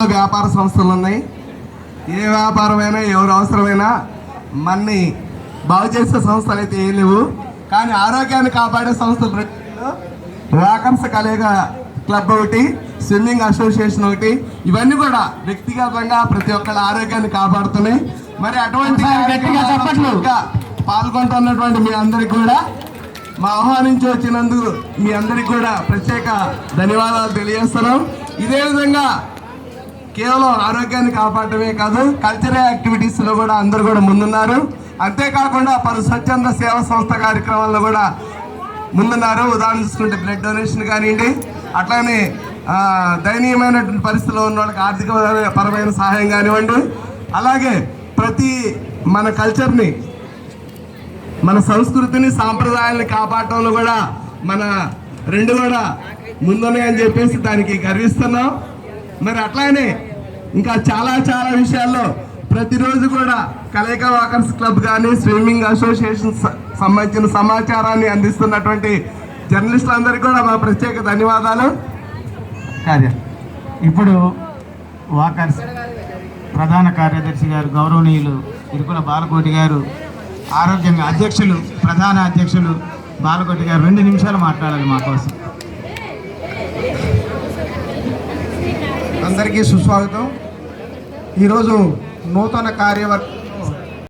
వ్యాపార సంస్థలు ఉన్నాయి. ఏ వ్యాపారమైనా ఎవరు అవసరమైనా మన్ని బాగు చేసే సంస్థలు అయితే ఏం లేవు. కానీ ఆరోగ్యాన్ని కాపాడే సంస్థలు రెండు, వాకర్స్ కలేగ క్లబ్ ఒకటి, స్విమ్మింగ్ అసోసియేషన్ ఒకటి. ఇవన్నీ కూడా వ్యక్తిగతంగా ప్రతి ఒక్కళ్ళ ఆరోగ్యాన్ని కాపాడుతున్నాయి. మరి అటువంటి పాల్గొంటున్నటువంటి మీ అందరికి కూడా మా ఆహ్వానించి వచ్చినందుకు మీ అందరికి కూడా ప్రత్యేక ధన్యవాదాలు తెలియజేస్తున్నాం. ఇదే విధంగా కేవలం ఆరోగ్యాన్ని కాపాడటమే కాదు, కల్చరల్ యాక్టివిటీస్లో కూడా అందరూ కూడా ముందున్నారు. అంతేకాకుండా పలు స్వచ్ఛంద సేవా సంస్థ కార్యక్రమాల్లో కూడా ముందున్నారు. ఉదాహరణ చూసుకుంటే బ్లడ్ డొనేషన్ కానివ్వండి, అట్లానే దయనీయమైనటువంటి పరిస్థితుల్లో ఉన్న వాళ్ళకి ఆర్థిక పరమైన సహాయం కానివ్వండి. అలాగే ప్రతి మన కల్చర్ని, మన సంస్కృతిని, సాంప్రదాయాన్ని కాపాడటంలో కూడా మన రెండు కూడా ముందున్నాయని చెప్పేసి దానికి గర్విస్తున్నాం. మరి అట్లానే ఇంకా చాలా చాలా విషయాల్లో ప్రతిరోజు కూడా కలేక వాకర్స్ క్లబ్ కానీ స్విమ్మింగ్ అసోసియేషన్ సంబంధించిన సమాచారాన్ని అందిస్తున్నటువంటి జర్నలిస్టులందరికీ కూడా మా ప్రత్యేక ధన్యవాదాలు. ఇప్పుడు వాకర్స్ ప్రధాన కార్యదర్శి గారు గౌరవనీయులు ఇరుకుల బాలకోటి గారు, ఆరోగ్యంగా అధ్యక్షులు, ప్రధాన అధ్యక్షులు బాలకోటి గారు 2 నిమిషాలు మాట్లాడాలి మా కోసం. అందరికీ సుస్వాగతం. ఈరోజు నూతన కార్యవర్గ